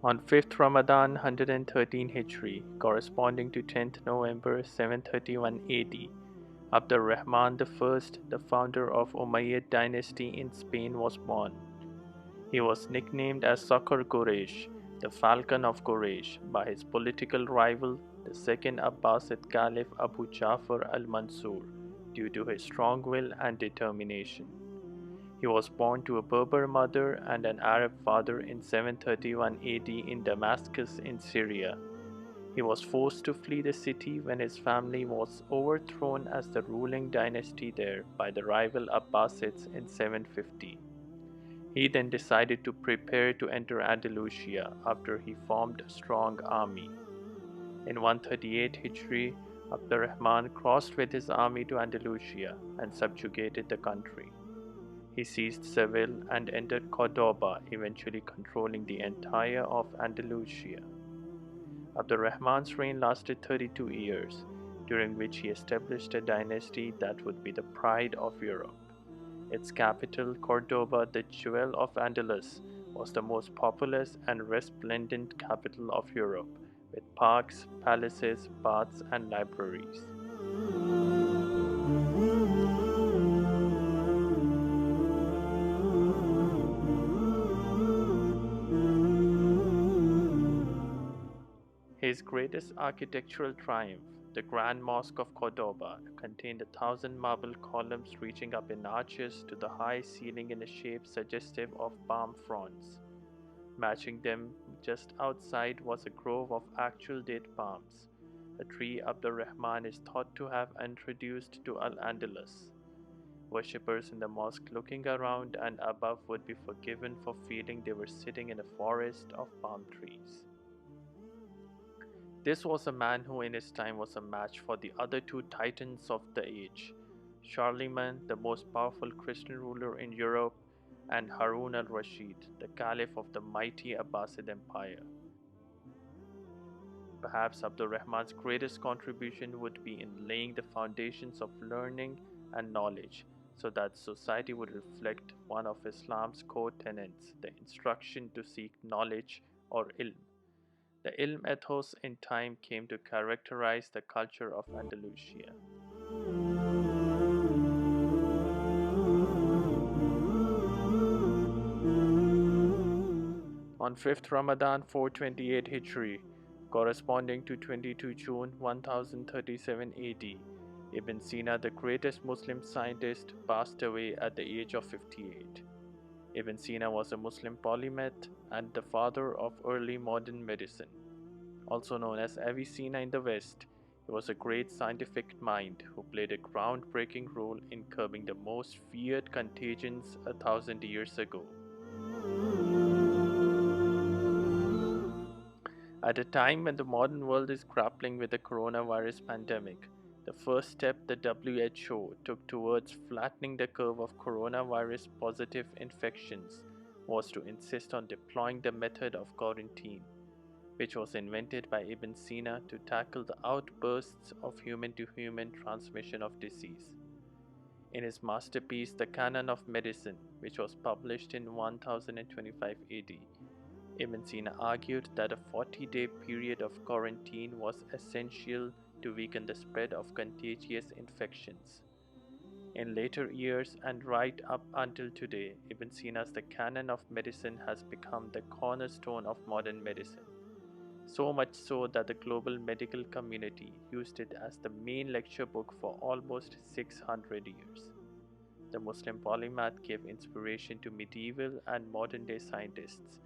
On 5th Ramadan 113 Hijri, corresponding to 10th November 731 AD, Abd Rahman I, the founder of Umayyad dynasty in Spain, was born. He was nicknamed as Saqr Quraysh, the Falcon of Quraysh, by his political rival, the second Abbasid Caliph Abu Ja'far al-Mansur, due to his strong will and determination. He was born to a Berber mother and an Arab father in 731 AD in Damascus in Syria. He was forced to flee the city when his family was overthrown as the ruling dynasty there by the rival Abbasids in 750. He then decided to prepare to enter Andalusia after he formed a strong army. In 138 Hijri, Abdurrahman crossed with his army to Andalusia and subjugated the country. He seized Seville and entered Cordoba, eventually controlling the entire of Andalusia. Abdurrahman's reign lasted 32 years, during which he established a dynasty that would be the pride of Europe. Its capital, Cordoba, the jewel of Andalus, was the most populous and resplendent capital of Europe, with parks, palaces, baths, and libraries. His greatest architectural triumph, the Grand Mosque of Cordoba, contained 1,000 marble columns reaching up in arches to the high ceiling in a shape suggestive of palm fronds. Matching them just outside was a grove of actual date palms, a tree Abdurrahman is thought to have introduced to Al-Andalus. Worshippers in the mosque looking around and above would be forgiven for feeling they were sitting in a forest of palm trees. This was a man who in his time was a match for the other two titans of the age, Charlemagne, the most powerful Christian ruler in Europe, and Harun al-Rashid, the Caliph of the mighty Abbasid Empire. Perhaps Abdurrahman's greatest contribution would be in laying the foundations of learning and knowledge so that society would reflect one of Islam's core tenets, the instruction to seek knowledge or ilm. The ilm ethos in time came to characterize the culture of Andalusia. On 5th Ramadan 428 Hijri, corresponding to 22 June 1037 AD, Ibn Sina, the greatest Muslim scientist, passed away at the age of 58. Ibn Sina was a Muslim polymath and the father of early modern medicine. Also known as Avicenna in the West, he was a great scientific mind who played a groundbreaking role in curbing the most feared contagions 1,000 years ago. At a time when the modern world is grappling with the coronavirus pandemic, the first step the WHO took towards flattening the curve of coronavirus positive infections was to insist on deploying the method of quarantine, which was invented by Ibn Sina to tackle the outbursts of human-to-human transmission of disease. In his masterpiece, The Canon of Medicine, which was published in 1025 AD, Ibn Sina argued that a 40-day period of quarantine was essential to weaken the spread of contagious infections. In later years and right up until today, Ibn Sina's The Canon of Medicine has become the cornerstone of modern medicine. So much so that the global medical community used it as the main lecture book for almost 600 years. The Muslim polymath gave inspiration to medieval and modern day scientists,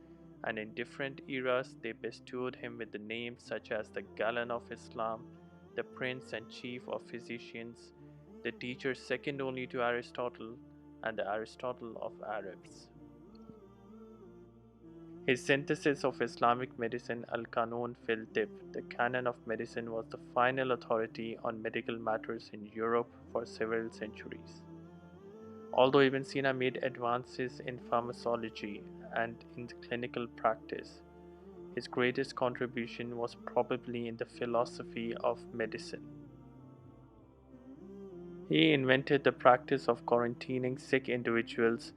and in different eras they bestowed him with the names such as the Galan of Islam, the Prince and Chief of Physicians, the teacher second only to Aristotle, and the Aristotle of Arabs. His synthesis of Islamic medicine, Al-Qanun fil Tib, the canon of medicine, was the final authority on medical matters in Europe for several centuries. Although Ibn Sina made advances in pharmacology and in clinical practice, his greatest contribution was probably in the philosophy of medicine. He invented the practice of quarantining sick individuals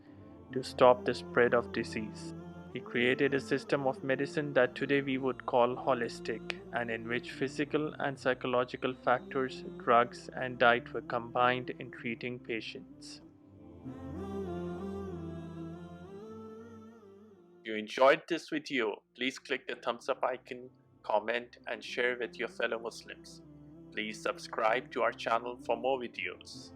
to stop the spread of disease. He created a system of medicine that today we would call holistic, and in which physical and psychological factors, drugs, and diet were combined in treating patients. If you enjoyed this video, please click the thumbs up icon, comment, and share with your fellow Muslims. Please subscribe to our channel for more videos.